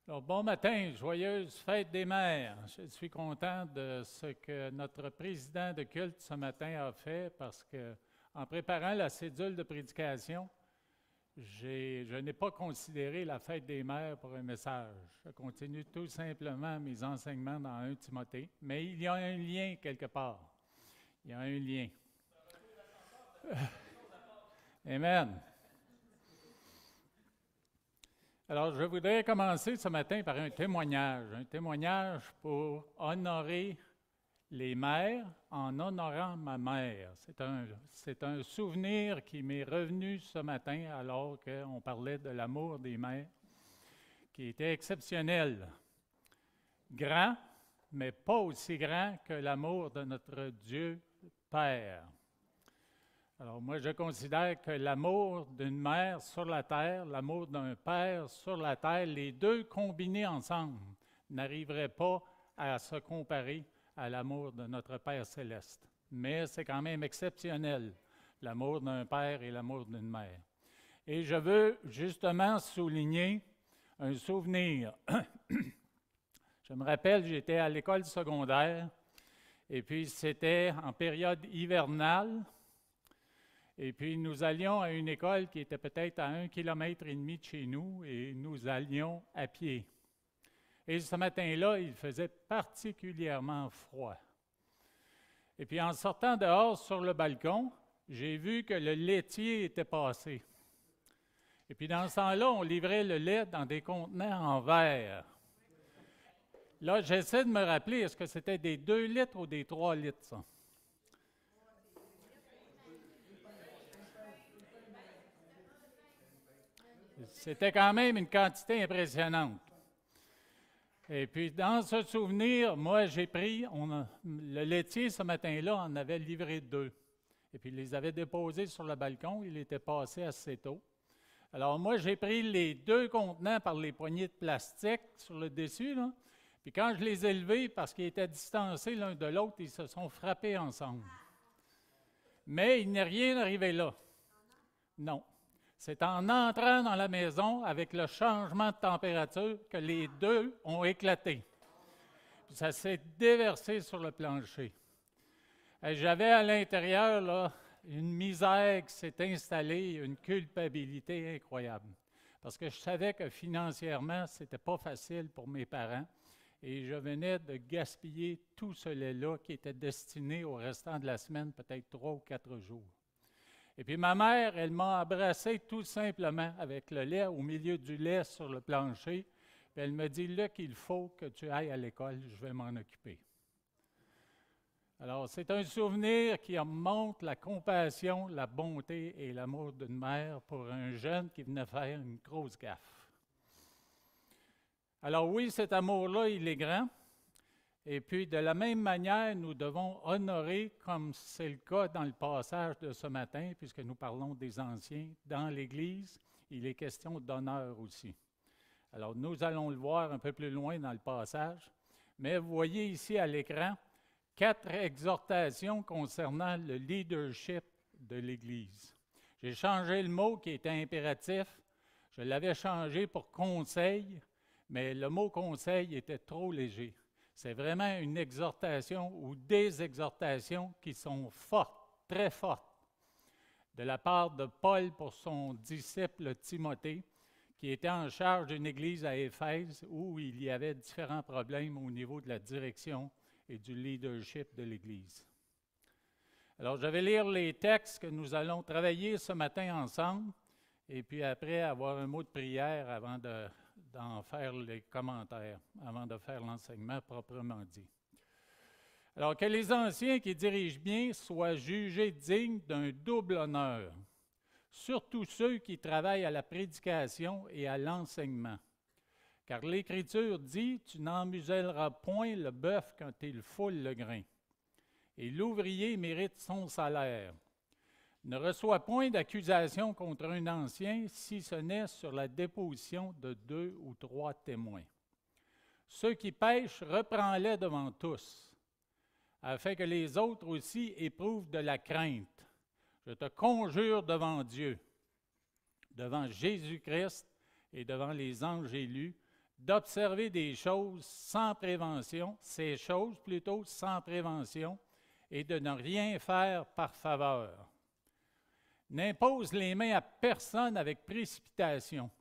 Alors, bon matin, joyeuse fête des mères. Je suis content de ce que notre président de culte ce matin a fait parce que, en préparant la cédule de prédication, je n'ai pas considéré la fête des mères pour un message. Je continue tout simplement mes enseignements dans 1 Timothée, mais il y a un lien quelque part. Il y a un lien. Amen. Alors, je voudrais commencer ce matin par un témoignage pour honorer les mères en honorant ma mère. C'est un souvenir qui m'est revenu ce matin alors qu'on parlait de l'amour des mères, qui était exceptionnel. Grand, mais pas aussi grand que l'amour de notre Dieu Père. Alors moi, je considère que l'amour d'une mère sur la terre, l'amour d'un père sur la terre, les deux combinés ensemble n'arriveraient pas à se comparer à l'amour de notre Père céleste. Mais c'est quand même exceptionnel, l'amour d'un père et l'amour d'une mère. Et je veux justement souligner un souvenir. Je me rappelle, j'étais à l'école secondaire, et puis c'était en période hivernale. Et puis, nous allions à une école qui était peut-être à 1,5 km de chez nous et nous allions à pied. Et ce matin-là, il faisait particulièrement froid. Et puis, en sortant dehors sur le balcon, j'ai vu que le laitier était passé. Et puis, dans ce temps-là, on livrait le lait dans des contenants en verre. Là, j'essaie de me rappeler, est-ce que c'était des 2 litres ou des 3 litres, ça? C'était quand même une quantité impressionnante. Et puis, dans ce souvenir, moi, j'ai pris, le laitier, ce matin-là, en avait livré 2. Et puis, il les avait déposés sur le balcon. Il était passé assez tôt. Alors, moi, j'ai pris les 2 contenants par les poignées de plastique sur le dessus, là. Puis, quand je les ai levés, parce qu'ils étaient distancés l'un de l'autre, ils se sont frappés ensemble. Mais il n'est rien arrivé là. Non. C'est en entrant dans la maison avec le changement de température que les 2 ont éclaté. Puis ça s'est déversé sur le plancher. Et j'avais à l'intérieur là, une misère qui s'est installée, une culpabilité incroyable. Parce que je savais que financièrement, ce n'était pas facile pour mes parents. Et je venais de gaspiller tout ce lait-là qui était destiné au restant de la semaine, peut-être 3 ou 4 jours. Et puis ma mère, elle m'a embrassé tout simplement avec le lait au milieu du lait sur le plancher. Puis elle me dit, là qu'il faut que tu ailles à l'école, je vais m'en occuper. Alors c'est un souvenir qui montre la compassion, la bonté et l'amour d'une mère pour un jeune qui venait faire une grosse gaffe. Alors oui, cet amour-là, il est grand. Et puis, de la même manière, nous devons honorer, comme c'est le cas dans le passage de ce matin, puisque nous parlons des anciens, dans l'Église, il est question d'honneur aussi. Alors, nous allons le voir un peu plus loin dans le passage, mais vous voyez ici à l'écran 4 exhortations concernant le leadership de l'Église. J'ai changé le mot qui était impératif, je l'avais changé pour conseil, mais le mot conseil était trop léger. C'est vraiment une exhortation ou des exhortations qui sont fortes, très fortes, de la part de Paul pour son disciple Timothée, qui était en charge d'une église à Éphèse où il y avait différents problèmes au niveau de la direction et du leadership de l'église. Alors, je vais lire les textes que nous allons travailler ce matin ensemble, et puis après avoir un mot de prière avant d'en faire les commentaires, avant de faire l'enseignement proprement dit. Alors, que les anciens qui dirigent bien soient jugés dignes d'un double honneur, surtout ceux qui travaillent à la prédication et à l'enseignement. Car l'Écriture dit, « Tu n'emmuselleras point le bœuf quand il foule le grain. » Et l'ouvrier mérite son salaire. Ne reçoit point d'accusation contre un ancien si ce n'est sur la déposition de 2 ou 3 témoins. Ceux qui pêchent, reprends-les devant tous, afin que les autres aussi éprouvent de la crainte. Je te conjure devant Dieu, devant Jésus-Christ et devant les anges élus, d'observer des choses sans prévention, ces choses plutôt sans prévention, et de ne rien faire par faveur. N'impose les mains à personne avec précipitation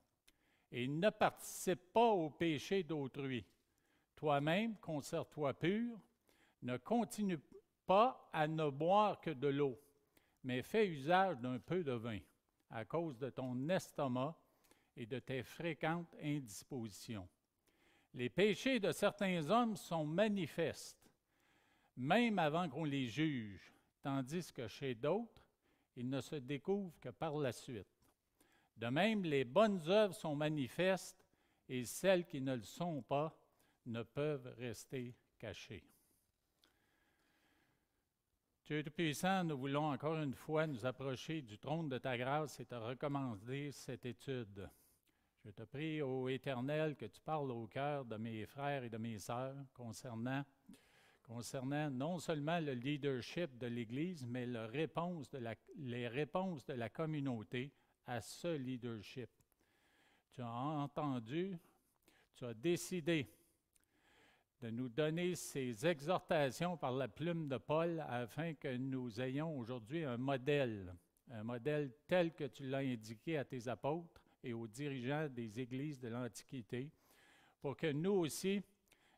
et ne participe pas au péché d'autrui. Toi-même, conserve-toi pur, ne continue pas à ne boire que de l'eau, mais fais usage d'un peu de vin à cause de ton estomac et de tes fréquentes indispositions. Les péchés de certains hommes sont manifestes, même avant qu'on les juge, tandis que chez d'autres, ils ne se découvrent que par la suite. De même, les bonnes œuvres sont manifestes et celles qui ne le sont pas ne peuvent rester cachées. Dieu Tout-Puissant, nous voulons encore une fois nous approcher du trône de ta grâce et te recommander cette étude. Je te prie, ô Éternel, que tu parles au cœur de mes frères et de mes sœurs concernant non seulement le leadership de l'Église, mais les réponses de la communauté à ce leadership. Tu as entendu, tu as décidé de nous donner ces exhortations par la plume de Paul afin que nous ayons aujourd'hui un modèle tel que tu l'as indiqué à tes apôtres et aux dirigeants des églises de l'Antiquité, pour que nous aussi,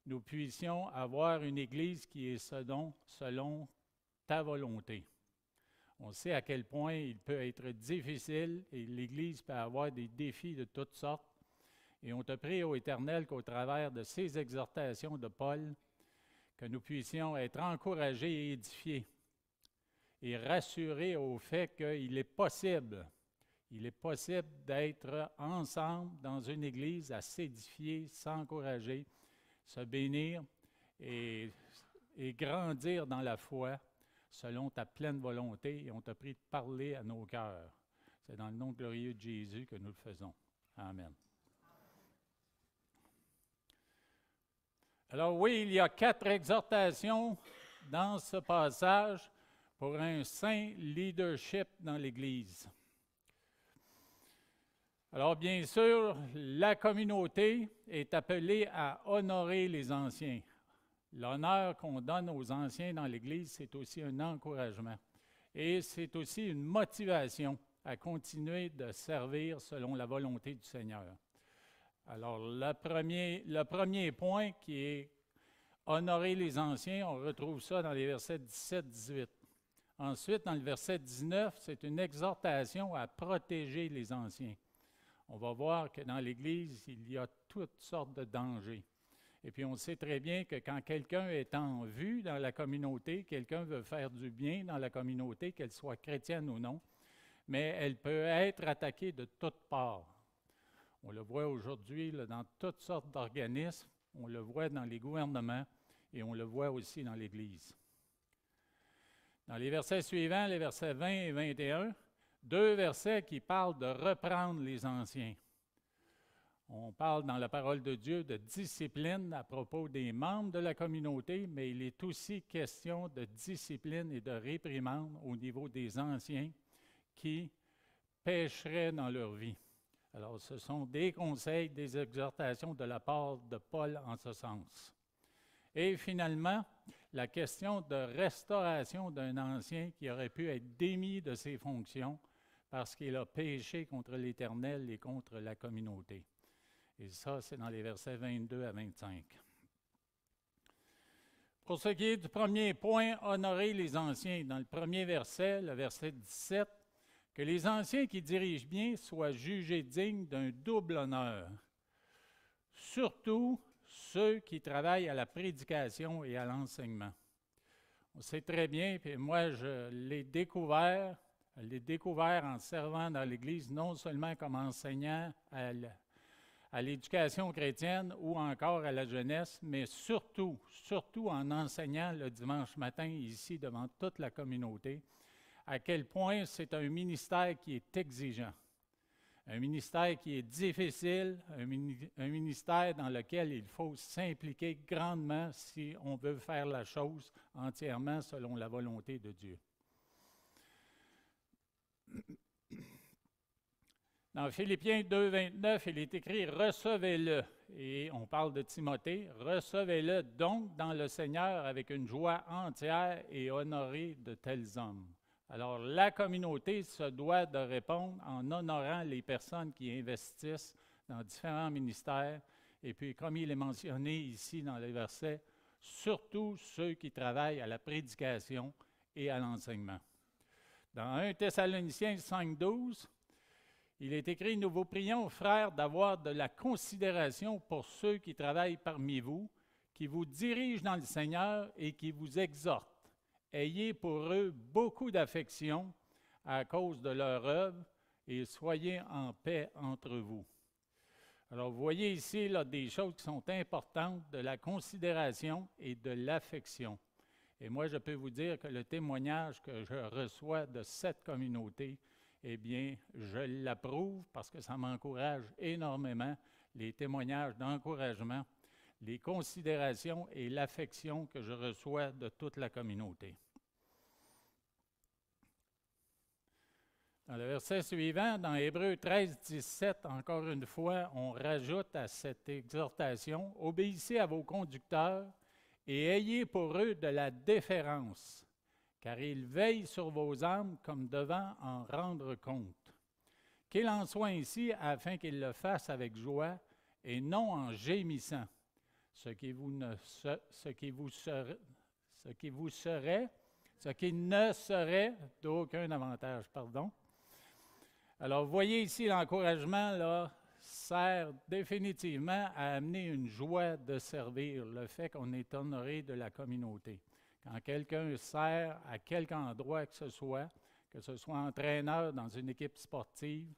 nous puissions avoir une Église qui est selon ta volonté. On sait à quel point il peut être difficile et l'Église peut avoir des défis de toutes sortes. Et on te prie, ô Éternel, qu'au travers de ces exhortations de Paul, que nous puissions être encouragés et édifiés et rassurés au fait qu'il est possible d'être ensemble dans une Église à s'édifier, s'encourager, se bénir et grandir dans la foi selon ta pleine volonté. Et on t'a prie de parler à nos cœurs. C'est dans le nom glorieux de Jésus que nous le faisons. Amen. Alors oui, il y a 4 exhortations dans ce passage pour un saint leadership dans l'Église. Alors bien sûr, la communauté est appelée à honorer les anciens. L'honneur qu'on donne aux anciens dans l'Église, c'est aussi un encouragement. Et c'est aussi une motivation à continuer de servir selon la volonté du Seigneur. Alors, le premier point qui est honorer les anciens, on retrouve ça dans les versets 17-18. Ensuite, dans le verset 19, c'est une exhortation à protéger les anciens. On va voir que dans l'Église, il y a toutes sortes de dangers. Et puis, on sait très bien que quand quelqu'un est en vue dans la communauté, quelqu'un veut faire du bien dans la communauté, qu'elle soit chrétienne ou non, mais elle peut être attaquée de toutes parts. On le voit aujourd'hui dans toutes sortes d'organismes, on le voit dans les gouvernements et on le voit aussi dans l'Église. Dans les versets suivants, les versets 20 et 21, 2 versets qui parlent de reprendre les anciens. On parle dans la parole de Dieu de discipline à propos des membres de la communauté, mais il est aussi question de discipline et de réprimande au niveau des anciens qui pécheraient dans leur vie. Alors, ce sont des conseils, des exhortations de la part de Paul en ce sens. Et finalement, la question de restauration d'un ancien qui aurait pu être démis de ses fonctions parce qu'il a péché contre l'Éternel et contre la communauté. Et ça, c'est dans les versets 22 à 25. Pour ce qui est du premier point, honorer les anciens, dans le premier verset, le verset 17, que les anciens qui dirigent bien soient jugés dignes d'un double honneur, surtout ceux qui travaillent à la prédication et à l'enseignement. On sait très bien, puis moi je l'ai découvert en servant dans l'Église, non seulement comme enseignant à l'éducation chrétienne ou encore à la jeunesse, mais surtout en enseignant le dimanche matin ici devant toute la communauté, à quel point c'est un ministère qui est exigeant, un ministère qui est difficile, un ministère dans lequel il faut s'impliquer grandement si on veut faire la chose entièrement selon la volonté de Dieu. Dans Philippiens 2, 29, il est écrit « Recevez-le ». Et on parle de Timothée. « Recevez-le donc dans le Seigneur avec une joie entière et honorez de tels hommes. » Alors, la communauté se doit de répondre en honorant les personnes qui investissent dans différents ministères. Et puis, comme il est mentionné ici dans les versets, surtout ceux qui travaillent à la prédication et à l'enseignement. Dans 1 Thessaloniciens 5, 12, il est écrit « Nous vous prions, frères, d'avoir de la considération pour ceux qui travaillent parmi vous, qui vous dirigent dans le Seigneur et qui vous exhortent. Ayez pour eux beaucoup d'affection à cause de leur œuvre et soyez en paix entre vous. » Alors, vous voyez ici là, des choses qui sont importantes, de la considération et de l'affection. Et moi, je peux vous dire que le témoignage que je reçois de cette communauté, eh bien, je l'approuve parce que ça m'encourage énormément, les témoignages d'encouragement, les considérations et l'affection que je reçois de toute la communauté. Dans le verset suivant, dans Hébreux 13, 17, encore une fois, on rajoute à cette exhortation « Obéissez à vos conducteurs et ayez pour eux de la déférence, car ils veillent sur vos âmes comme devant en rendre compte. Qu'il en soit ainsi afin qu'ils le fassent avec joie et non en gémissant, ce qui ne serait d'aucun avantage. Alors, vous voyez ici, l'encouragement là, sert définitivement à amener une joie de servir, le fait qu'on est honoré de la communauté. Quand quelqu'un sert à quelque endroit que ce soit entraîneur dans une équipe sportive,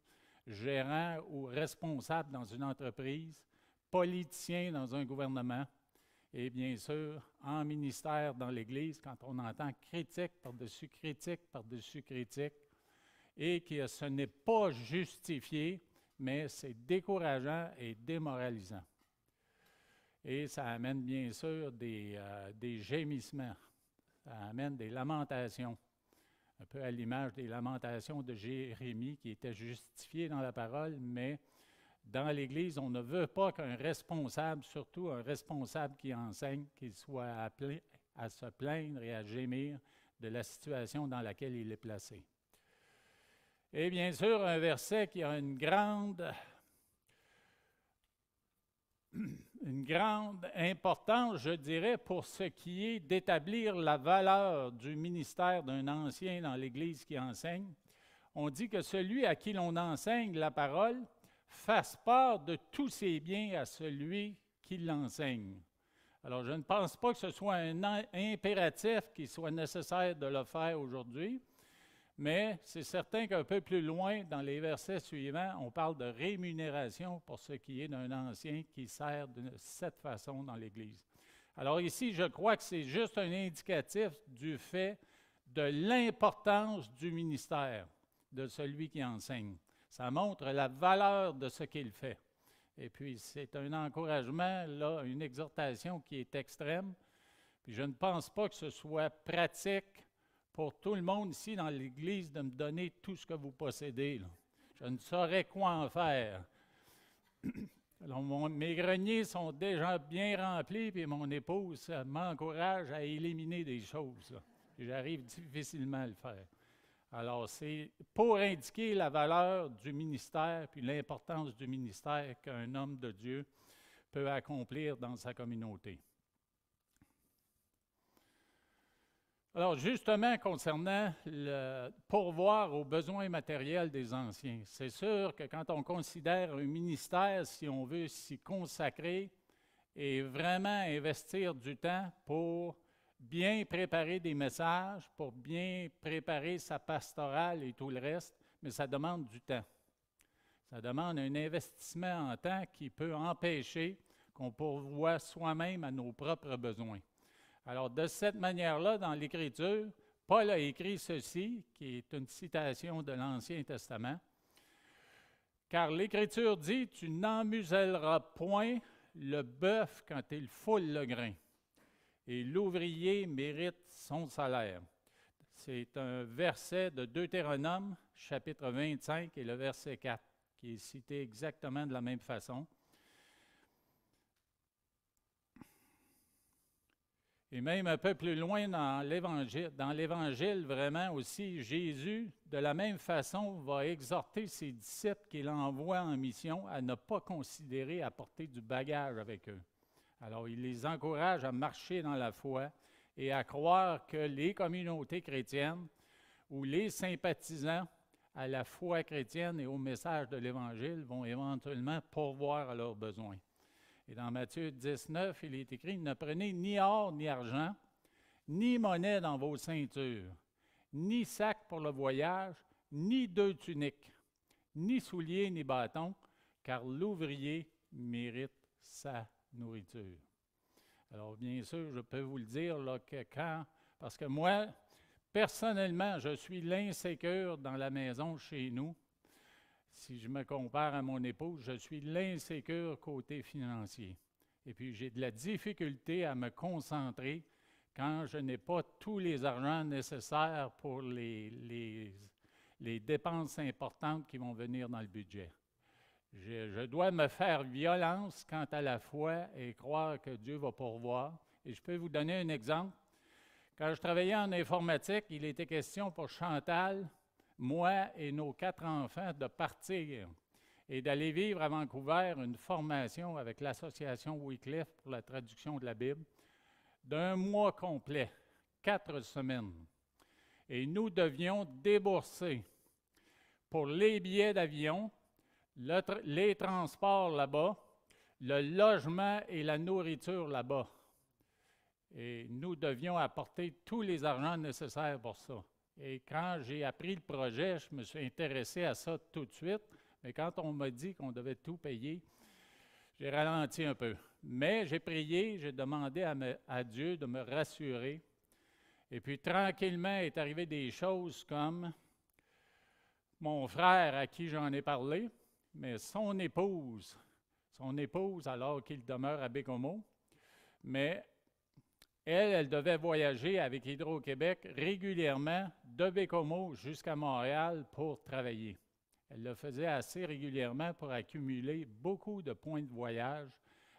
gérant ou responsable dans une entreprise, politicien dans un gouvernement, et bien sûr, en ministère dans l'Église, quand on entend critique par-dessus critique par-dessus critique, et que ce n'est pas justifié, mais c'est décourageant et démoralisant. Et ça amène bien sûr des gémissements, ça amène des lamentations, un peu à l'image des lamentations de Jérémie qui étaient justifiées dans la parole, mais dans l'Église, on ne veut pas qu'un responsable, surtout un responsable qui enseigne, qu'il soit appelé à se plaindre et à gémir de la situation dans laquelle il est placé. Et bien sûr, un verset qui a une grande importance, je dirais, pour ce qui est d'établir la valeur du ministère d'un ancien dans l'Église qui enseigne. On dit que celui à qui l'on enseigne la parole fasse part de tous ses biens à celui qui l'enseigne. Alors, je ne pense pas que ce soit un impératif qu'il soit nécessaire de le faire aujourd'hui, mais c'est certain qu'un peu plus loin, dans les versets suivants, on parle de rémunération pour ce qui est d'un ancien qui sert de cette façon dans l'Église. Alors ici, je crois que c'est juste un indicatif du fait de l'importance du ministère de celui qui enseigne. Ça montre la valeur de ce qu'il fait. Et puis, c'est un encouragement, là, une exhortation qui est extrême. Puis je ne pense pas que ce soit pratique pour tout le monde ici dans l'Église de me donner tout ce que vous possédez, là. Je ne saurais quoi en faire. Alors, mes greniers sont déjà bien remplis, puis mon épouse m'encourage à éliminer des choses, là. J'arrive difficilement à le faire. Alors, c'est pour indiquer la valeur du ministère, puis l'importance du ministère qu'un homme de Dieu peut accomplir dans sa communauté. Alors, justement, concernant le pourvoir aux besoins matériels des anciens, c'est sûr que quand on considère un ministère, si on veut s'y consacrer et vraiment investir du temps pour bien préparer des messages, pour bien préparer sa pastorale et tout le reste, mais ça demande du temps. Ça demande un investissement en temps qui peut empêcher qu'on pourvoie soi-même à nos propres besoins. Alors, de cette manière-là, dans l'Écriture, Paul a écrit ceci, qui est une citation de l'Ancien Testament. « Car l'Écriture dit, tu n'emmuselleras point le bœuf quand il foule le grain, et l'ouvrier mérite son salaire. » C'est un verset de Deutéronome, chapitre 25, et le verset 4. qui est cité exactement de la même façon. Et même un peu plus loin dans l'Évangile, vraiment aussi, Jésus, de la même façon, va exhorter ses disciples qu'il envoie en mission à ne pas considérer apporter du bagage avec eux. Alors, il les encourage à marcher dans la foi et à croire que les communautés chrétiennes ou les sympathisants à la foi chrétienne et au message de l'Évangile vont éventuellement pourvoir à leurs besoins. Et dans Matthieu 19, il est écrit « Ne prenez ni or ni argent, ni monnaie dans vos ceintures, ni sac pour le voyage, ni 2 tuniques, ni souliers ni bâtons, car l'ouvrier mérite sa nourriture. » Alors, bien sûr, je peux vous le dire là, que parce que moi, personnellement, je suis l'insécure dans la maison chez nous. Si je me compare à mon épouse, je suis l'insécure côté financier. Et puis, j'ai de la difficulté à me concentrer quand je n'ai pas tous les argents nécessaires pour les dépenses importantes qui vont venir dans le budget. Je dois me faire violence quant à la foi et croire que Dieu va pourvoir. Et je peux vous donner un exemple. Quand je travaillais en informatique, il était question pour Chantal, moi et nos 4 enfants de partir et d'aller vivre à Vancouver une formation avec l'association Wycliffe pour la traduction de la Bible d'1 mois complet, 4 semaines. Et nous devions débourser pour les billets d'avion, les transports là-bas, le logement et la nourriture là-bas. Et nous devions apporter tous les argents nécessaires pour ça. Et quand j'ai appris le projet, je me suis intéressé à ça tout de suite. Mais quand on m'a dit qu'on devait tout payer, j'ai ralenti un peu. Mais j'ai prié, j'ai demandé à Dieu de me rassurer. Et puis tranquillement est arrivé des choses comme mon frère à qui j'en ai parlé, mais son épouse alors qu'il demeure à Bécomo, mais elle devait voyager avec Hydro-Québec régulièrement de Bécomo jusqu'à Montréal pour travailler. Elle le faisait assez régulièrement pour accumuler beaucoup de points de voyage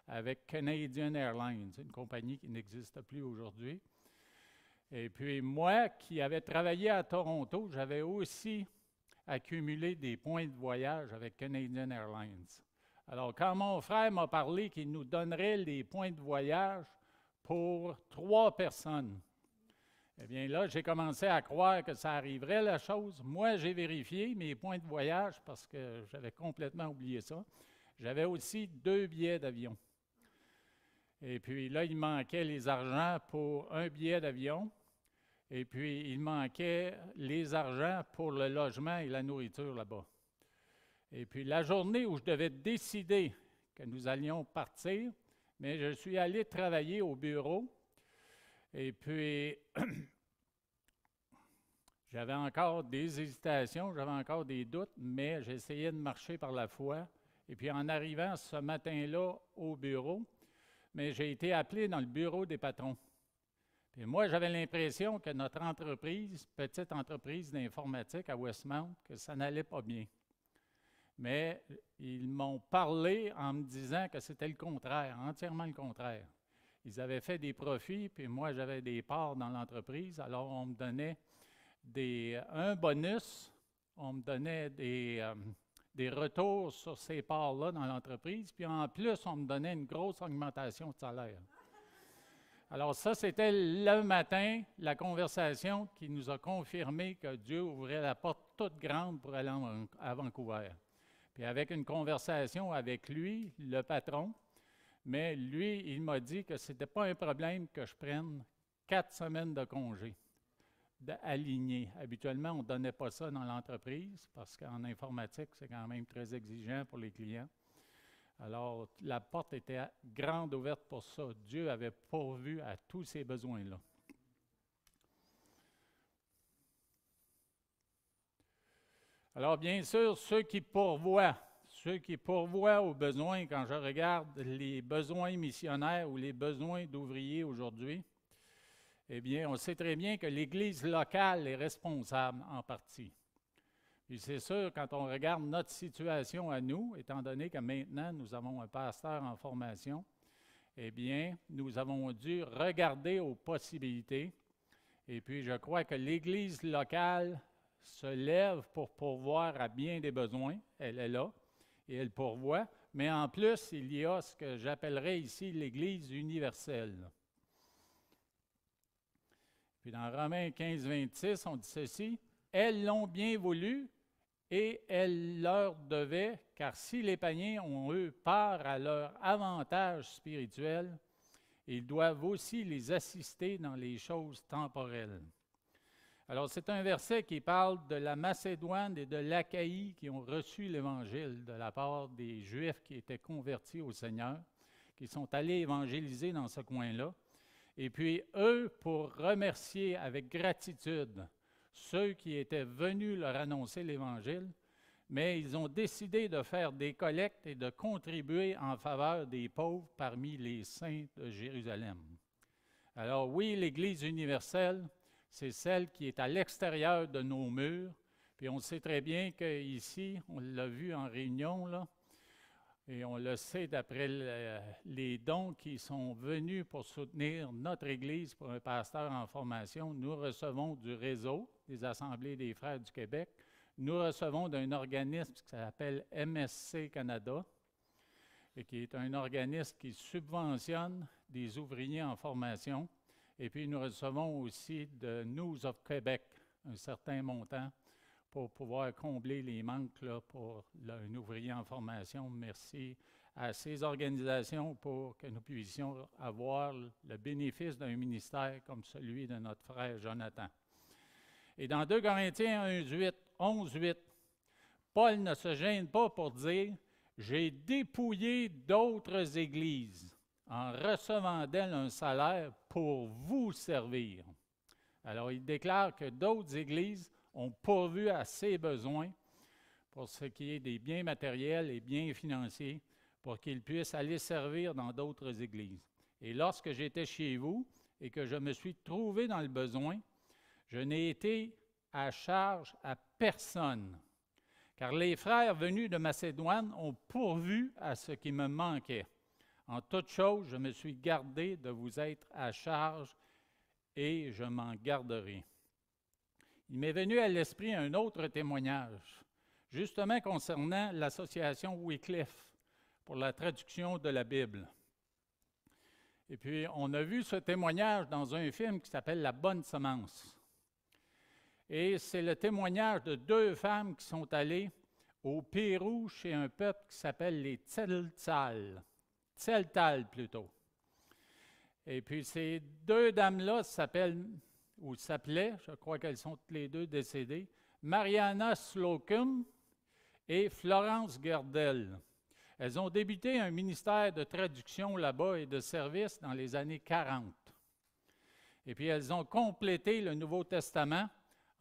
avec Canadian Airlines, une compagnie qui n'existe plus aujourd'hui. Et puis moi, qui avais travaillé à Toronto, j'avais aussi accumulé des points de voyage avec Canadian Airlines. Alors, quand mon frère m'a parlé qu'il nous donnerait les points de voyage pour 3 personnes, eh bien là, j'ai commencé à croire que ça arriverait, la chose. Moi, j'ai vérifié mes points de voyage parce que j'avais complètement oublié ça. J'avais aussi 2 billets d'avion. Et puis là, il manquait les argents pour un billet d'avion. Et puis, il manquait les argents pour le logement et la nourriture là-bas. Et puis, la journée où je devais décider que nous allions partir, mais je suis allé travailler au bureau. Et puis, j'avais encore des hésitations, j'avais encore des doutes, mais j'essayais de marcher par la foi. Et puis, en arrivant ce matin-là au bureau, mais j'ai été appelé dans le bureau des patrons. Et moi, j'avais l'impression que notre entreprise, petite entreprise d'informatique à Westmount, que ça n'allait pas bien. Mais ils m'ont parlé en me disant que c'était le contraire, entièrement le contraire. Ils avaient fait des profits, puis moi, j'avais des parts dans l'entreprise. Alors, on me donnait un bonus, on me donnait des retours sur ces parts-là dans l'entreprise, puis en plus, on me donnait une grosse augmentation de salaire. Alors ça, c'était le matin, la conversation qui nous a confirmé que Dieu ouvrait la porte toute grande pour aller à Vancouver. Puis avec une conversation avec lui, le patron, mais lui, il m'a dit que ce n'était pas un problème que je prenne 4 semaines de congé alignées. Habituellement, on ne donnait pas ça dans l'entreprise parce qu'en informatique, c'est quand même très exigeant pour les clients. Alors, la porte était grande ouverte pour ça. Dieu avait pourvu à tous ces besoins-là. Alors, bien sûr, ceux qui pourvoient aux besoins, quand je regarde les besoins missionnaires ou les besoins d'ouvriers aujourd'hui, eh bien, on sait très bien que l'Église locale est responsable en partie. Puis c'est sûr, quand on regarde notre situation à nous, étant donné que maintenant nous avons un pasteur en formation, eh bien, nous avons dû regarder aux possibilités. Et puis, je crois que l'Église locale se lève pour pourvoir à bien des besoins. Elle est là et elle pourvoit. Mais en plus, il y a ce que j'appellerais ici l'Église universelle. Puis dans Romains 15, 26, on dit ceci, « Elles l'ont bien voulu et elles leur devaient, car si les païens ont eu part à leur avantage spirituel, ils doivent aussi les assister dans les choses temporelles. » Alors, c'est un verset qui parle de la Macédoine et de l'Achaïe qui ont reçu l'Évangile de la part des Juifs qui étaient convertis au Seigneur, qui sont allés évangéliser dans ce coin-là. Et puis, eux, pour remercier avec gratitude ceux qui étaient venus leur annoncer l'Évangile, mais ils ont décidé de faire des collectes et de contribuer en faveur des pauvres parmi les saints de Jérusalem. Alors oui, l'Église universelle, c'est celle qui est à l'extérieur de nos murs. Puis on sait très bien qu'ici, on l'a vu en réunion, là, et on le sait d'après les dons qui sont venus pour soutenir notre Église pour un pasteur en formation, nous recevons du réseau des Assemblées des Frères du Québec. Nous recevons d'un organisme qui s'appelle MSC Canada, et qui est un organisme qui subventionne des ouvriers en formation. Et puis, nous recevons aussi de News of Québec un certain montant pour pouvoir combler les manques là, pour un ouvrier en formation. Merci à ces organisations pour que nous puissions avoir le bénéfice d'un ministère comme celui de notre frère Jonathan. Et dans 2 Corinthiens 11:8, Paul ne se gêne pas pour dire « J'ai dépouillé d'autres églises en recevant d'elles un salaire pour vous servir. » Alors, il déclare que d'autres églises ont pourvu à ses besoins pour ce qui est des biens matériels et biens financiers pour qu'ils puissent aller servir dans d'autres églises. Et lorsque j'étais chez vous et que je me suis trouvé dans le besoin, je n'ai été à charge à personne, car les frères venus de Macédoine ont pourvu à ce qui me manquait. En toute chose, je me suis gardé de vous être à charge et je m'en garderai. Il m'est venu à l'esprit un autre témoignage, justement concernant l'association Wycliffe pour la traduction de la Bible. Et puis, on a vu ce témoignage dans un film qui s'appelle « La bonne semence ». Et c'est le témoignage de 2 femmes qui sont allées au Pérou chez un peuple qui s'appelle les Tzeltal. Tzeltal plutôt. Et puis ces 2 dames-là s'appelaient, je crois qu'elles sont toutes les 2 décédées, Mariana Slocum et Florence Gerdel. Elles ont débuté un ministère de traduction là-bas et de service dans les années 40. Et puis elles ont complété le Nouveau Testament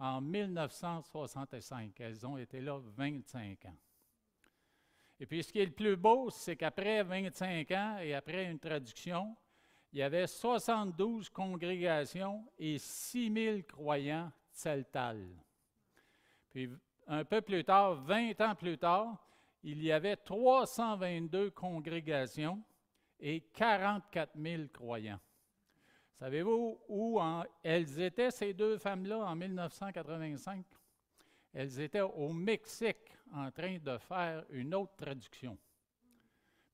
en 1965. Elles ont été là 25 ans. Et puis, ce qui est le plus beau, c'est qu'après 25 ans et après une traduction, il y avait 72 congrégations et 6000 croyants tzeltal. Puis, un peu plus tard, 20 ans plus tard, il y avait 322 congrégations et 44 000 croyants. Savez-vous où elles étaient, ces 2 femmes-là, en 1985? Elles étaient au Mexique en train de faire une autre traduction.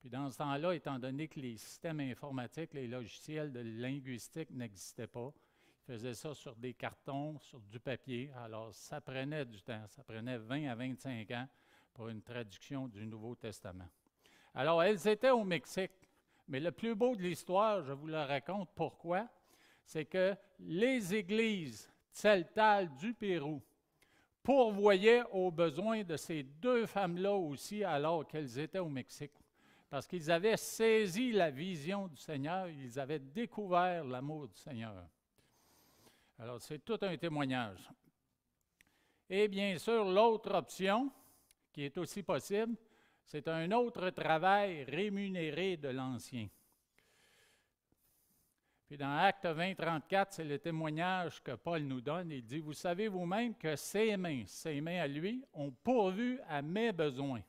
Puis dans ce temps-là, étant donné que les systèmes informatiques, les logiciels de linguistique n'existaient pas, ils faisaient ça sur des cartons, sur du papier. Alors, ça prenait du temps. Ça prenait 20 à 25 ans pour une traduction du Nouveau Testament. Alors, elles étaient au Mexique. Mais le plus beau de l'histoire, je vous le raconte pourquoi, c'est que les églises tzeltal du Pérou pourvoyaient aux besoins de ces 2 femmes-là aussi alors qu'elles étaient au Mexique. Parce qu'ils avaient saisi la vision du Seigneur, ils avaient découvert l'amour du Seigneur. Alors, c'est tout un témoignage. Et bien sûr, l'autre option, qui est aussi possible, c'est un autre travail rémunéré de l'ancien. Puis dans Actes 20, 34, c'est le témoignage que Paul nous donne. Il dit, « Vous savez vous-même que ses mains à lui, ont pourvu à mes besoins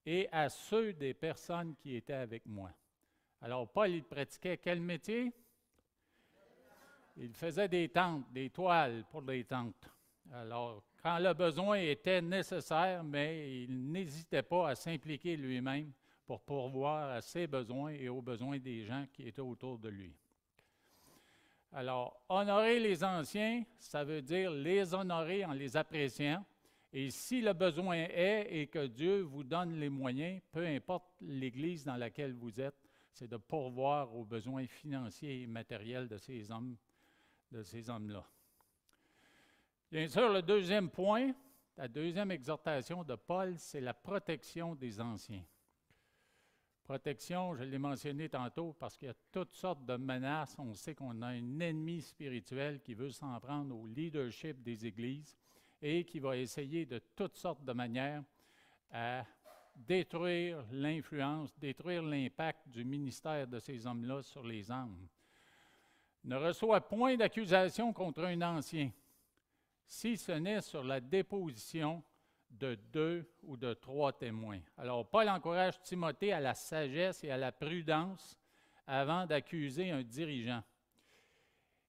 et à ceux des personnes qui étaient avec moi. » Alors, Paul, il pratiquait quel métier? Il faisait des tentes, des toiles pour les tentes. Alors, quand le besoin était nécessaire, mais il n'hésitait pas à s'impliquer lui-même pour pourvoir à ses besoins et aux besoins des gens qui étaient autour de lui. Alors, honorer les anciens, ça veut dire les honorer en les appréciant. Et si le besoin est et que Dieu vous donne les moyens, peu importe l'Église dans laquelle vous êtes, c'est de pourvoir aux besoins financiers et matériels de ces hommes-là. Bien sûr, le deuxième point, la deuxième exhortation de Paul, c'est la protection des anciens. Protection, je l'ai mentionné tantôt, parce qu'il y a toutes sortes de menaces. On sait qu'on a un ennemi spirituel qui veut s'en prendre au leadership des églises et qui va essayer de toutes sortes de manières à détruire l'influence, détruire l'impact du ministère de ces hommes-là sur les âmes. Ne reçoit point d'accusation contre un ancien, si ce n'est sur la déposition de 2 ou de 3 témoins. Alors, Paul encourage Timothée à la sagesse et à la prudence avant d'accuser un dirigeant.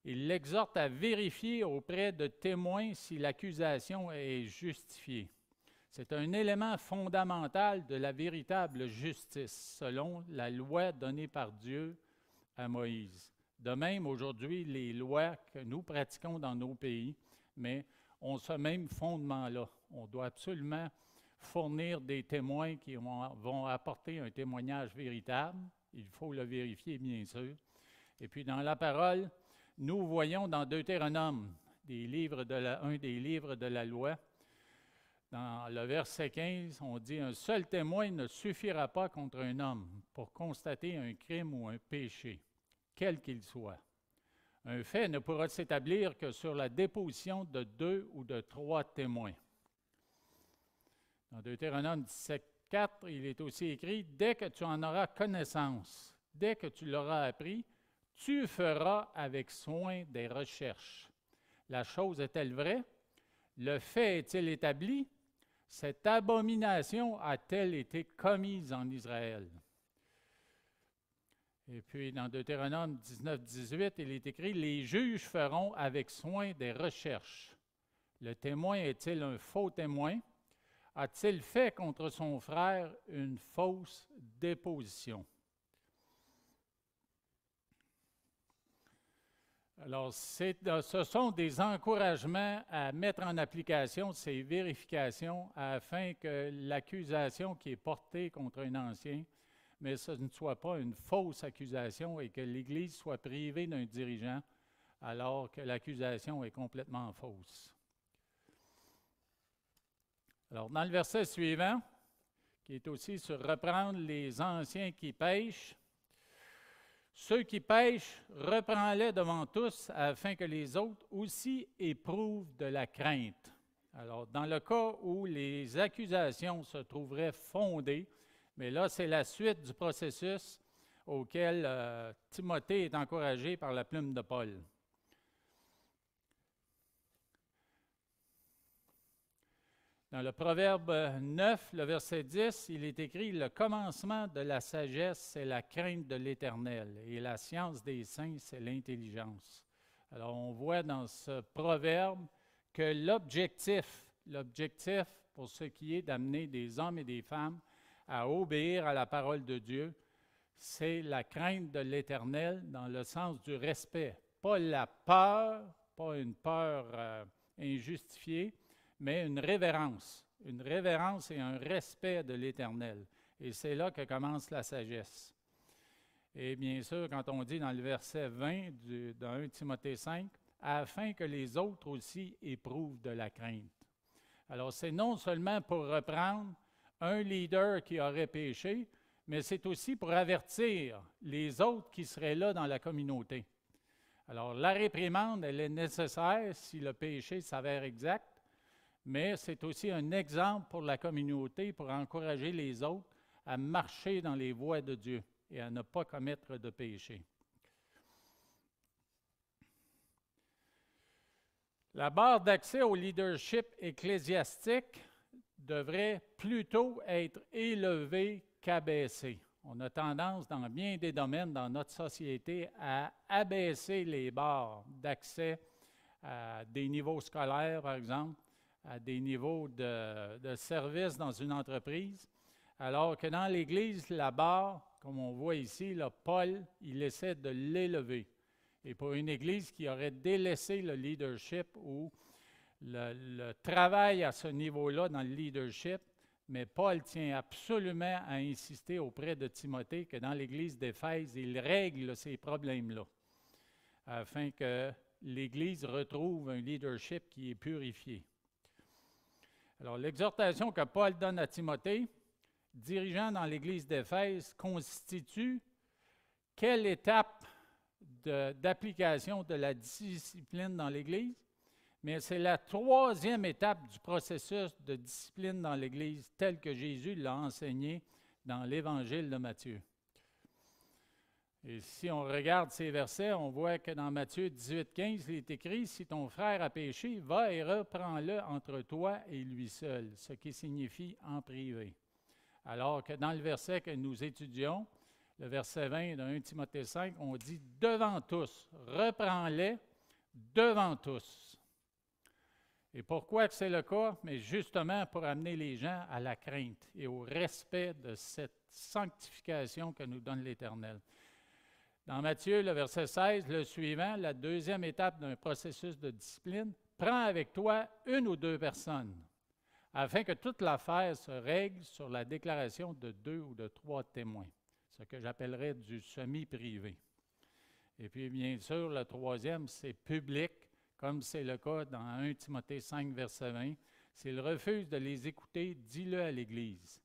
Il l'exhorte à vérifier auprès de témoins si l'accusation est justifiée. C'est un élément fondamental de la véritable justice, selon la loi donnée par Dieu à Moïse. De même, aujourd'hui, les lois que nous pratiquons dans nos pays, mais ont ce même fondement-là. On doit absolument fournir des témoins qui vont apporter un témoignage véritable. Il faut le vérifier, bien sûr. Et puis, dans la parole, nous voyons dans Deutéronome, un des livres de la loi, dans le verset 15, on dit « Un seul témoin ne suffira pas contre un homme pour constater un crime ou un péché, quel qu'il soit. Un fait ne pourra s'établir que sur la déposition de 2 ou de 3 témoins. » Dans Deutéronome 17, 4, il est aussi écrit « Dès que tu en auras connaissance, dès que tu l'auras appris, tu feras avec soin des recherches. La chose est-elle vraie? Le fait est-il établi? Cette abomination a-t-elle été commise en Israël? » Et puis, dans Deutéronome 19, 18, il est écrit « Les juges feront avec soin des recherches. Le témoin est-il un faux témoin? A-t-il fait contre son frère une fausse déposition? » Alors, ce sont des encouragements à mettre en application ces vérifications afin que l'accusation qui est portée contre un ancien, mais ce ne soit pas une fausse accusation et que l'Église soit privée d'un dirigeant alors que l'accusation est complètement fausse. Alors, dans le verset suivant, qui est aussi sur reprendre les anciens qui pêchent, ceux qui pêchent, reprends-les devant tous afin que les autres aussi éprouvent de la crainte. Alors, dans le cas où les accusations se trouveraient fondées, mais là, c'est la suite du processus auquel Timothée est encouragé par la plume de Paul. Dans le Proverbe 9, le verset 10, il est écrit « Le commencement de la sagesse, c'est la crainte de l'Éternel, et la science des saints, c'est l'intelligence. » Alors, on voit dans ce proverbe que l'objectif pour ce qui est d'amener des hommes et des femmes à obéir à la parole de Dieu, c'est la crainte de l'Éternel dans le sens du respect. Pas la peur, pas une peur injustifiée, mais une révérence et un respect de l'Éternel. Et c'est là que commence la sagesse. Et bien sûr, quand on dit dans le verset 20 de 1 Timothée 5, « afin que les autres aussi éprouvent de la crainte. » Alors, c'est non seulement pour reprendre un leader qui aurait péché, mais c'est aussi pour avertir les autres qui seraient là dans la communauté. Alors, la réprimande, elle est nécessaire si le péché s'avère exact, mais c'est aussi un exemple pour la communauté, pour encourager les autres à marcher dans les voies de Dieu et à ne pas commettre de péché. La barre d'accès au leadership ecclésiastique devrait plutôt être élevée qu'abaissée. On a tendance, dans bien des domaines dans notre société, à abaisser les barres d'accès à des niveaux scolaires, par exemple, à des niveaux de service dans une entreprise, alors que dans l'Église, la barre, comme on voit ici, là, Paul, il essaie de l'élever. Et pour une Église qui aurait délaissé le leadership ou le travail à ce niveau-là dans le leadership, mais Paul tient absolument à insister auprès de Timothée que dans l'Église d'Éphèse, il règle ces problèmes-là, afin que l'Église retrouve un leadership qui est purifié. Alors, l'exhortation que Paul donne à Timothée, dirigeant dans l'Église d'Éphèse, constitue quelle étape d'application de la discipline dans l'Église? Mais c'est la troisième étape du processus de discipline dans l'Église, tel que Jésus l'a enseigné dans l'Évangile de Matthieu. Et si on regarde ces versets, on voit que dans Matthieu 18,15, il est écrit « Si ton frère a péché, va et reprends-le entre toi et lui seul », ce qui signifie en privé. Alors que dans le verset que nous étudions, le verset 20 de 1 Timothée 5, on dit « devant tous », reprends-les devant tous. Et pourquoi c'est le cas? Mais justement pour amener les gens à la crainte et au respect de cette sanctification que nous donne l'Éternel. Dans Matthieu, le verset 16, le suivant, la deuxième étape d'un processus de discipline, prends avec toi une ou deux personnes, afin que toute l'affaire se règle sur la déclaration de 2 ou de 3 témoins, ce que j'appellerais du semi-privé. Et puis, bien sûr, le troisième, c'est public, comme c'est le cas dans 1 Timothée 5, verset 20. S'il refuse de les écouter, dis-le à l'Église.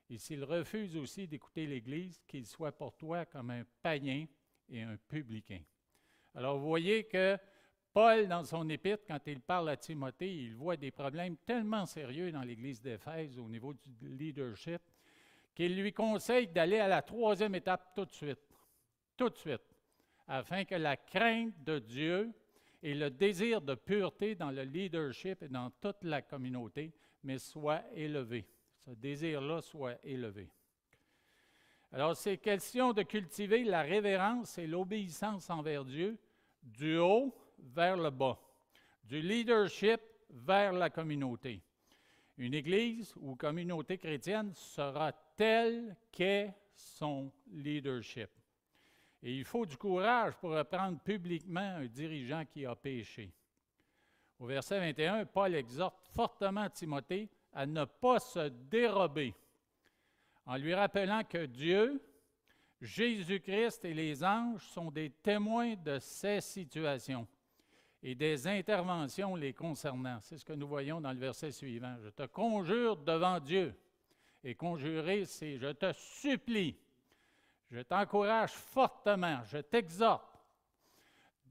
Et s'il refuse aussi d'écouter l'Église, qu'il soit pour toi comme un païen et un publicain. Alors, vous voyez que Paul, dans son épître, quand il parle à Timothée, il voit des problèmes tellement sérieux dans l'Église d'Éphèse au niveau du leadership, qu'il lui conseille d'aller à la troisième étape tout de suite, afin que la crainte de Dieu et le désir de pureté dans le leadership et dans toute la communauté, mais soit élevé. Ce désir-là soit élevé. Alors, c'est question de cultiver la révérence et l'obéissance envers Dieu, du haut vers le bas, du leadership vers la communauté. Une Église ou communauté chrétienne sera telle qu'est son leadership. Et il faut du courage pour reprendre publiquement un dirigeant qui a péché. Au verset 21, Paul exhorte fortement Timothée à ne pas se dérober, en lui rappelant que Dieu, Jésus-Christ et les anges sont des témoins de ces situations et des interventions les concernant. C'est ce que nous voyons dans le verset suivant. « Je te conjure devant Dieu. » Et conjurer, c'est « je te supplie ». Je t'encourage fortement, je t'exhorte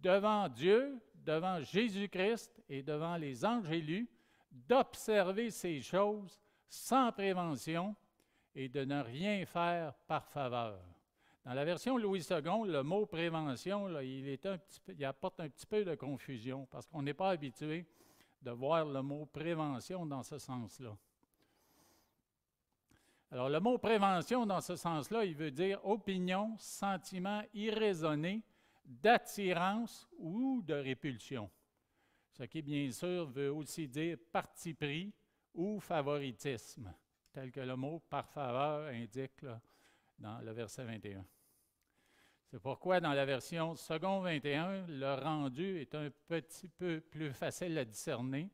devant Dieu, devant Jésus-Christ et devant les anges élus, d'observer ces choses sans prévention et de ne rien faire par faveur. Dans la version Louis II, le mot prévention, là, il apporte un petit peu de confusion parce qu'on n'est pas habitué de voir le mot prévention dans ce sens-là. Alors, le mot prévention, dans ce sens-là, il veut dire opinion, sentiment irraisonné, d'attirance ou de répulsion. Ce qui, bien sûr, veut aussi dire parti pris ou favoritisme, tel que le mot par faveur indique là, dans le verset 21. C'est pourquoi, dans la version second 21, le rendu est un petit peu plus facile à discerner,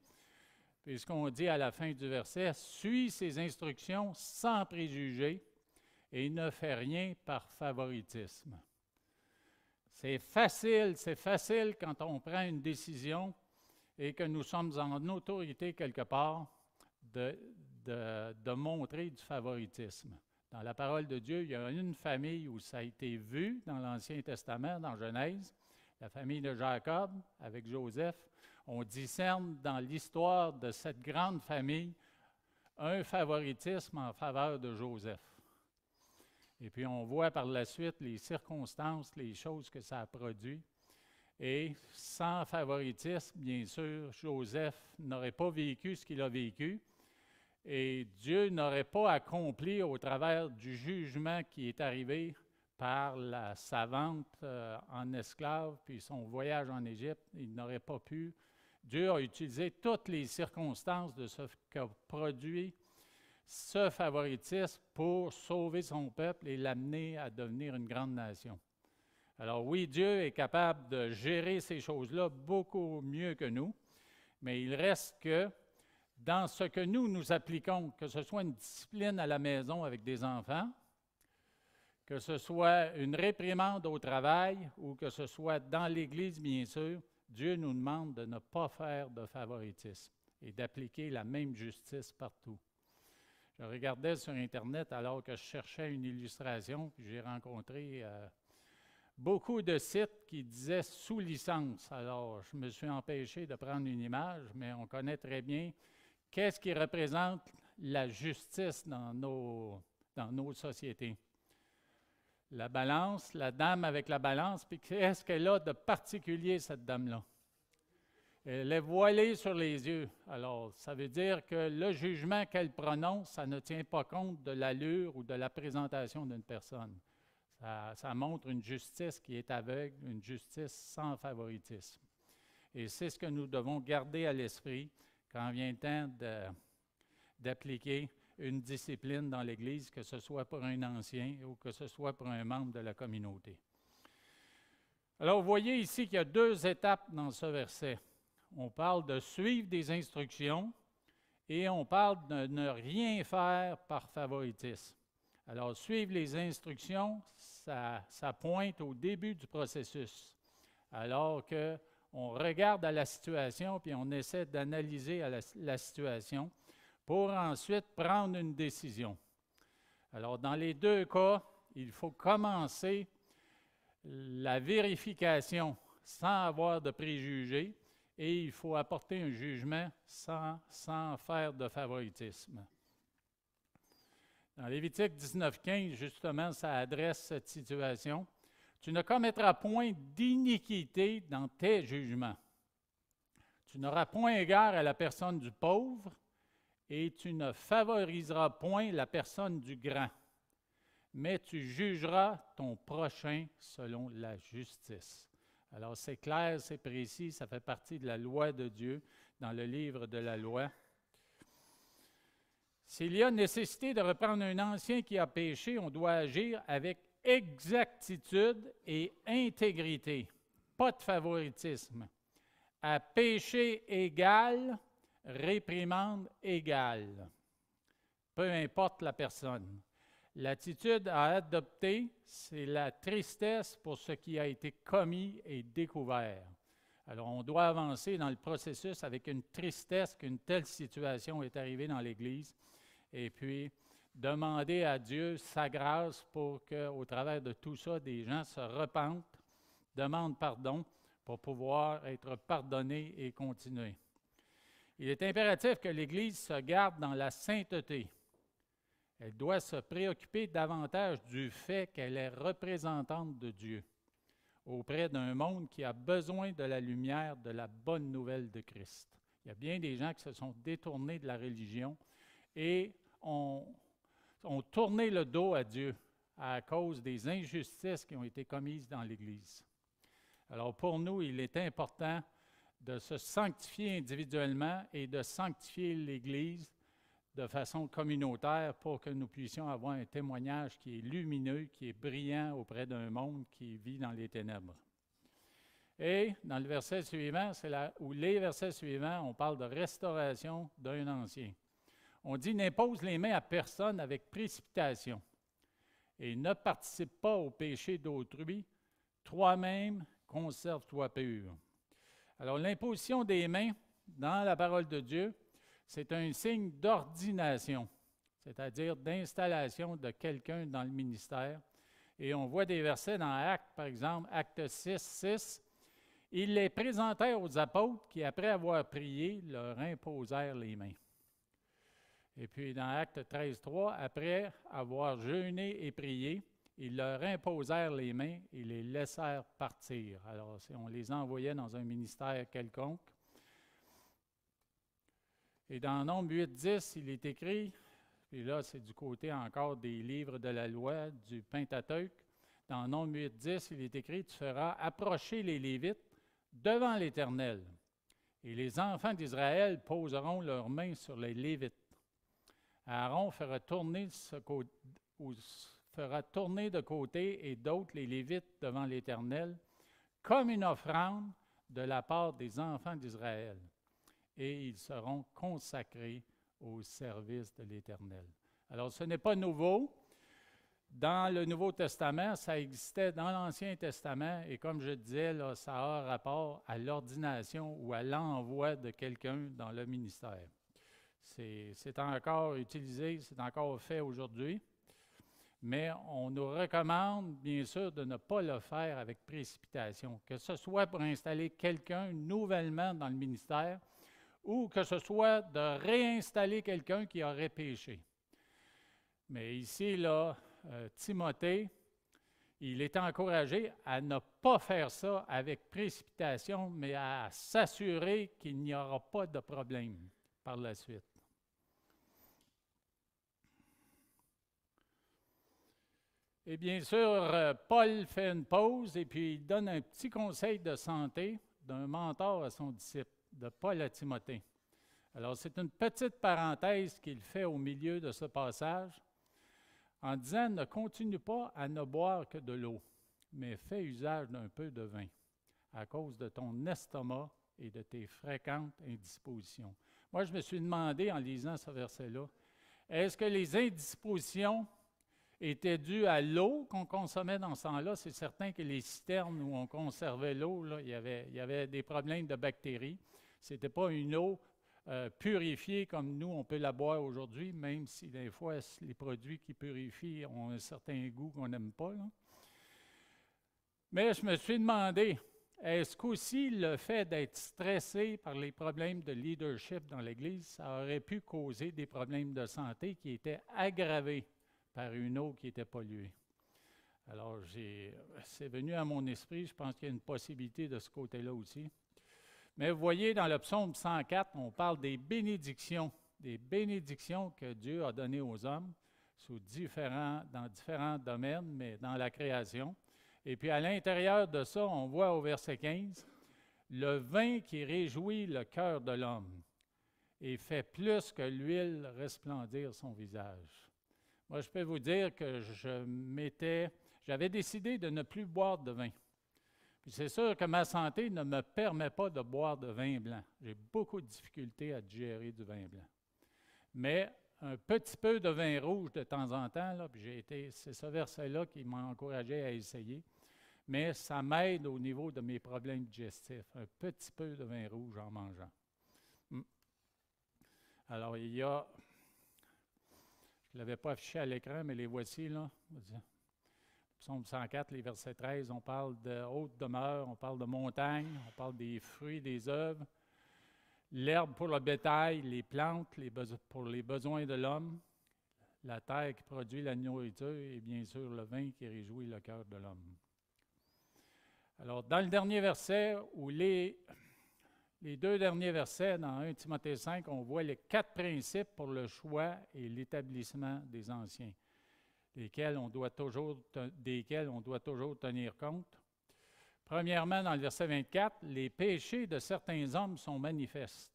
puisqu'on dit à la fin du verset, « Suis ses instructions sans préjugés et ne fais rien par favoritisme. » C'est facile quand on prend une décision et que nous sommes en autorité quelque part de montrer du favoritisme. Dans la parole de Dieu, il y a une famille où ça a été vu dans l'Ancien Testament, dans Genèse, la famille de Jacob avec Joseph. On discerne dans l'histoire de cette grande famille un favoritisme en faveur de Joseph. Et puis on voit par la suite les circonstances, les choses que ça a produit. Et sans favoritisme, bien sûr, Joseph n'aurait pas vécu ce qu'il a vécu et Dieu n'aurait pas accompli au travers du jugement qui est arrivé par sa vente en esclave puis son voyage en Égypte. Il n'aurait pas pu. Dieu a utilisé toutes les circonstances de ce qu'a produit ce favoritisme pour sauver son peuple et l'amener à devenir une grande nation. Alors oui, Dieu est capable de gérer ces choses-là beaucoup mieux que nous, mais il reste que dans ce que nous appliquons, que ce soit une discipline à la maison avec des enfants, que ce soit une réprimande au travail ou que ce soit dans l'Église, bien sûr, Dieu nous demande de ne pas faire de favoritisme et d'appliquer la même justice partout. Je regardais sur Internet alors que je cherchais une illustration, puis j'ai rencontré beaucoup de sites qui disaient sous licence. Alors, je me suis empêché de prendre une image, mais on connaît très bien qu'est-ce qui représente la justice dans nos sociétés. La balance, la dame avec la balance, puis qu'est-ce qu'elle a de particulier, cette dame-là? Elle est voilée sur les yeux. Alors, ça veut dire que le jugement qu'elle prononce, ça ne tient pas compte de l'allure ou de la présentation d'une personne. Ça montre une justice qui est aveugle, une justice sans favoritisme. Et c'est ce que nous devons garder à l'esprit quand vient le temps d'appliquer une discipline dans l'Église, que ce soit pour un ancien ou que ce soit pour un membre de la communauté. Alors, vous voyez ici qu'il y a 2 étapes dans ce verset. On parle de suivre des instructions et on parle de ne rien faire par favoritisme. Alors, suivre les instructions, ça pointe au début du processus. Alors qu'on regarde à la situation puis on essaie d'analyser la situation pour ensuite prendre une décision. Alors, dans les 2 cas, il faut commencer la vérification sans avoir de préjugés et il faut apporter un jugement sans faire de favoritisme. Dans Lévitique 19:15, justement, ça adresse cette situation. « Tu ne commettras point d'iniquité dans tes jugements. Tu n'auras point égard à la personne du pauvre et tu ne favoriseras point la personne du grand, mais tu jugeras ton prochain selon la justice. » Alors, c'est clair, c'est précis, ça fait partie de la loi de Dieu dans le livre de la loi. S'il y a nécessité de reprendre un ancien qui a péché, on doit agir avec exactitude et intégrité, pas de favoritisme. À péché égal, réprimande égale, peu importe la personne. L'attitude à adopter, c'est la tristesse pour ce qui a été commis et découvert. Alors, on doit avancer dans le processus avec une tristesse qu'une telle situation est arrivée dans l'Église et puis demander à Dieu sa grâce pour qu'au travers de tout ça, des gens se repentent, demandent pardon pour pouvoir être pardonnés et continuer. Il est impératif que l'Église se garde dans la sainteté. Elle doit se préoccuper davantage du fait qu'elle est représentante de Dieu auprès d'un monde qui a besoin de la lumière de la bonne nouvelle de Christ. Il y a bien des gens qui se sont détournés de la religion et ont tourné le dos à Dieu à cause des injustices qui ont été commises dans l'Église. Alors pour nous, il est important de se sanctifier individuellement et de sanctifier l'Église de façon communautaire pour que nous puissions avoir un témoignage qui est lumineux, qui est brillant auprès d'un monde qui vit dans les ténèbres. Et dans le verset suivant, ou les versets suivants, on parle de restauration d'un ancien. On dit « N'impose les mains à personne avec précipitation et ne participe pas au péché d'autrui, toi-même conserve-toi pur. » Alors l'imposition des mains dans la parole de Dieu, c'est un signe d'ordination, c'est-à-dire d'installation de quelqu'un dans le ministère. Et on voit des versets dans Actes, par exemple, Actes 6, 6. « Ils les présentèrent aux apôtres qui, après avoir prié, leur imposèrent les mains. » Et puis dans Actes 13, 3, après avoir jeûné et prié, ils leur imposèrent les mains et les laissèrent partir. Alors, on les envoyait dans un ministère quelconque. Et dans Nombre 8-10, il est écrit, et là, c'est du côté encore des livres de la loi, du Pentateuque. Dans Nombre 8-10, il est écrit, tu feras approcher les Lévites devant l'Éternel. Et les enfants d'Israël poseront leurs mains sur les Lévites. Aaron fera tourner de côté et d'autres les Lévites devant l'Éternel comme une offrande de la part des enfants d'Israël. Et ils seront consacrés au service de l'Éternel. Alors, ce n'est pas nouveau. Dans le Nouveau Testament, ça existait dans l'Ancien Testament, et comme je disais, là, ça a rapport à l'ordination ou à l'envoi de quelqu'un dans le ministère. C'est encore utilisé, c'est encore fait aujourd'hui, mais on nous recommande, bien sûr, de ne pas le faire avec précipitation, que ce soit pour installer quelqu'un nouvellement dans le ministère, ou que ce soit de réinstaller quelqu'un qui aurait péché. Mais ici, là, Timothée, il est encouragé à ne pas faire ça avec précipitation, mais à s'assurer qu'il n'y aura pas de problème par la suite. Et bien sûr, Paul fait une pause et puis il donne un petit conseil de santé d'un mentor à son disciple, de Paul à Timothée. Alors, c'est une petite parenthèse qu'il fait au milieu de ce passage en disant « Ne continue pas à ne boire que de l'eau, mais fais usage d'un peu de vin, à cause de ton estomac et de tes fréquentes indispositions. » Moi, je me suis demandé en lisant ce verset-là, est-ce que les indispositions étaient dues à l'eau qu'on consommait dans ce temps-là? C'est certain que les citernes où on conservait l'eau, là, il y avait des problèmes de bactéries. Ce n'était pas une eau purifiée comme nous, on peut la boire aujourd'hui, même si des fois, les produits qui purifient ont un certain goût qu'on n'aime pas, là. Mais je me suis demandé, est-ce qu'aussi le fait d'être stressé par les problèmes de leadership dans l'Église, ça aurait pu causer des problèmes de santé qui étaient aggravés par une eau qui était polluée? Alors, c'est venu à mon esprit, je pense qu'il y a une possibilité de ce côté-là aussi. Mais vous voyez, dans le psaume 104, on parle des bénédictions que Dieu a données aux hommes dans différents domaines, mais dans la création. Et puis à l'intérieur de ça, on voit au verset 15, le vin qui réjouit le cœur de l'homme et fait plus que l'huile resplendir son visage. Moi, je peux vous dire que j'avais décidé de ne plus boire de vin. Puis c'est sûr que ma santé ne me permet pas de boire de vin blanc. J'ai beaucoup de difficultés à digérer du vin blanc. Mais un petit peu de vin rouge de temps en temps, là, puis c'est ce verset-là qui m'a encouragé à essayer. Mais ça m'aide au niveau de mes problèmes digestifs. Un petit peu de vin rouge en mangeant. Alors, il y a, je ne l'avais pas affiché à l'écran, mais les voici, là. Psaume 104, les versets 13, on parle de haute demeure, on parle de montagne, on parle des fruits, des œuvres, l'herbe pour le bétail, les plantes pour les besoins de l'homme, la terre qui produit la nourriture et bien sûr le vin qui réjouit le cœur de l'homme. Alors, dans le dernier verset, ou les deux derniers versets, dans 1 Timothée 5, on voit les 4 principes pour le choix et l'établissement des anciens, desquels on doit toujours tenir compte. Premièrement, dans le verset 24, les péchés de certains hommes sont manifestes,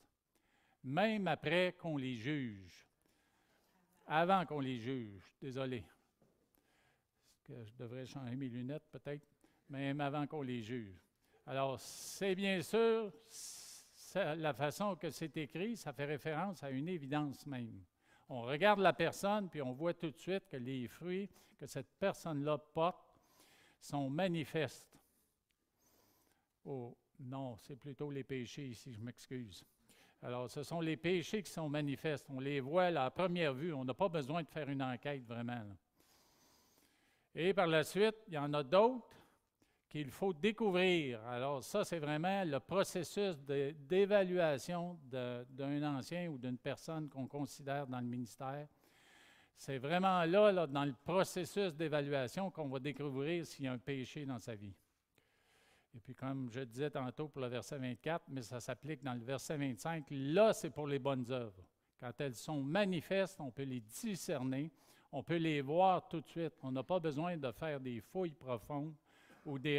même après qu'on les juge. Avant qu'on les juge, désolé. Est-ce que je devrais changer mes lunettes peut-être? Même avant qu'on les juge. Alors, c'est bien sûr, la façon que c'est écrit, ça fait référence à une évidence même. On regarde la personne, puis on voit tout de suite que les fruits que cette personne-là porte sont manifestes. Oh, non, c'est plutôt les péchés ici, je m'excuse. Alors, ce sont les péchés qui sont manifestes. On les voit là, à première vue. On n'a pas besoin de faire une enquête vraiment, là. Et par la suite, il y en a d'autres qu'il faut découvrir. Alors, ça, c'est vraiment le processus d'évaluation d'un ancien ou d'une personne qu'on considère dans le ministère. C'est vraiment là, dans le processus d'évaluation, qu'on va découvrir s'il y a un péché dans sa vie. Et puis, comme je disais tantôt pour le verset 24, mais ça s'applique dans le verset 25, là, c'est pour les bonnes œuvres. Quand elles sont manifestes, on peut les discerner, on peut les voir tout de suite. On n'a pas besoin de faire des fouilles profondes ou des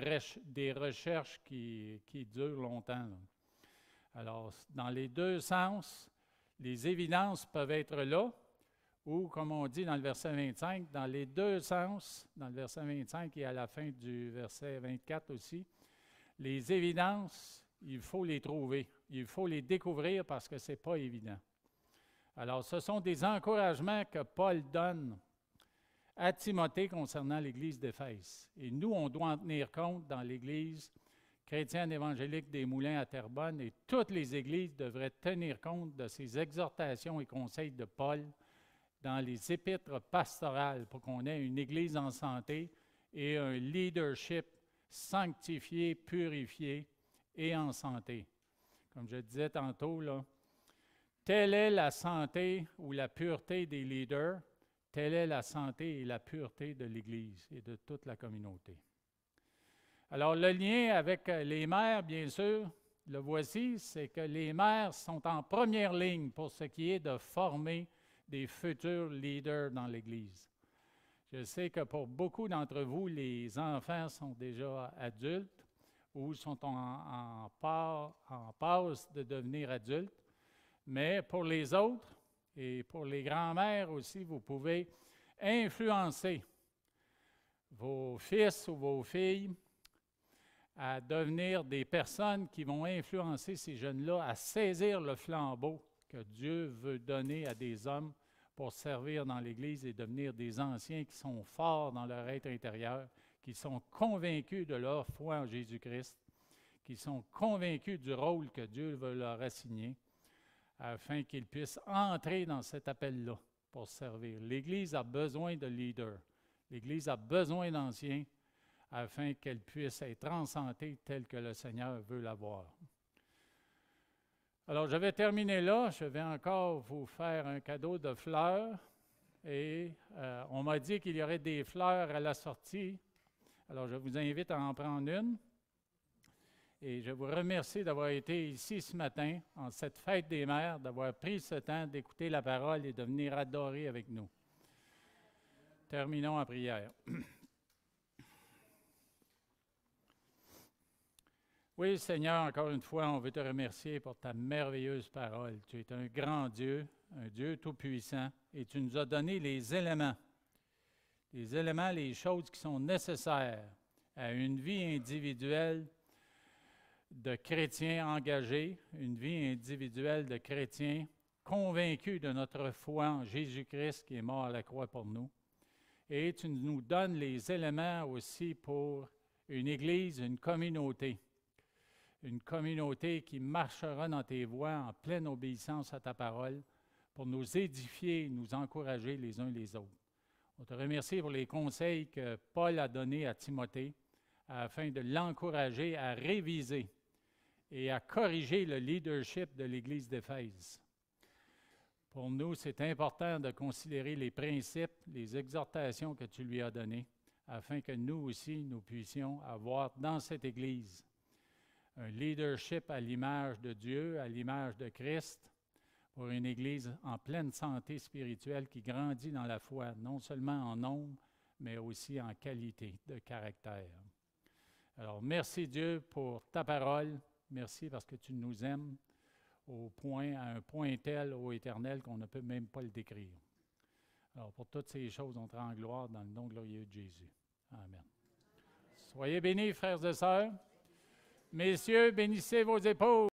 recherches qui durent longtemps, là. Alors, dans les deux sens, les évidences peuvent être là, ou, comme on dit dans le verset 25, dans les deux sens, dans le verset 25 et à la fin du verset 24 aussi, les évidences, il faut les trouver, il faut les découvrir parce que ce n'est pas évident. Alors, ce sont des encouragements que Paul donne à Timothée concernant l'Église d'Éphèse. Et nous, on doit en tenir compte dans l'Église chrétienne évangélique des Moulins à Terrebonne, et toutes les églises devraient tenir compte de ces exhortations et conseils de Paul dans les épîtres pastorales pour qu'on ait une Église en santé et un leadership sanctifié, purifié et en santé. Comme je disais tantôt, là, telle est la santé ou la pureté des leaders, telle est la santé et la pureté de l'Église et de toute la communauté. Alors, le lien avec les mères, bien sûr, le voici, c'est que les mères sont en première ligne pour ce qui est de former des futurs leaders dans l'Église. Je sais que pour beaucoup d'entre vous, les enfants sont déjà adultes ou sont en passe de devenir adultes, mais pour les autres et pour les grands-mères aussi, vous pouvez influencer vos fils ou vos filles à devenir des personnes qui vont influencer ces jeunes-là à saisir le flambeau que Dieu veut donner à des hommes pour servir dans l'Église et devenir des anciens qui sont forts dans leur être intérieur, qui sont convaincus de leur foi en Jésus-Christ, qui sont convaincus du rôle que Dieu veut leur assigner, afin qu'ils puissent entrer dans cet appel-là pour servir. L'Église a besoin de leaders. L'Église a besoin d'anciens afin qu'elle puisse être en santé telle que le Seigneur veut l'avoir. Alors, je vais terminer là. Je vais encore vous faire un cadeau de fleurs. Et on m'a dit qu'il y aurait des fleurs à la sortie. Alors, je vous invite à en prendre une. Et je vous remercie d'avoir été ici ce matin, en cette fête des mères, d'avoir pris ce temps d'écouter la parole et de venir adorer avec nous. Terminons en prière. Oui, Seigneur, encore une fois, on veut te remercier pour ta merveilleuse parole. Tu es un grand Dieu, un Dieu tout-puissant, et tu nous as donné les éléments, les choses qui sont nécessaires à une vie individuelle de chrétiens engagés, une vie individuelle de chrétiens convaincus de notre foi en Jésus-Christ qui est mort à la croix pour nous. Et tu nous donnes les éléments aussi pour une Église, une communauté qui marchera dans tes voies en pleine obéissance à ta parole pour nous édifier et nous encourager les uns les autres. On te remercie pour les conseils que Paul a donnés à Timothée afin de l'encourager à réviser et à corriger le leadership de l'Église d'Éphèse. Pour nous, c'est important de considérer les principes, les exhortations que tu lui as données, afin que nous aussi, nous puissions avoir dans cette Église un leadership à l'image de Dieu, à l'image de Christ, pour une Église en pleine santé spirituelle qui grandit dans la foi, non seulement en nombre, mais aussi en qualité de caractère. Alors, merci Dieu pour ta parole. Merci parce que tu nous aimes à un point tel, ô Éternel, qu'on ne peut même pas le décrire. Alors, pour toutes ces choses, on te rend gloire dans le nom glorieux de Jésus. Amen. Soyez bénis, frères et sœurs. Messieurs, bénissez vos épouses.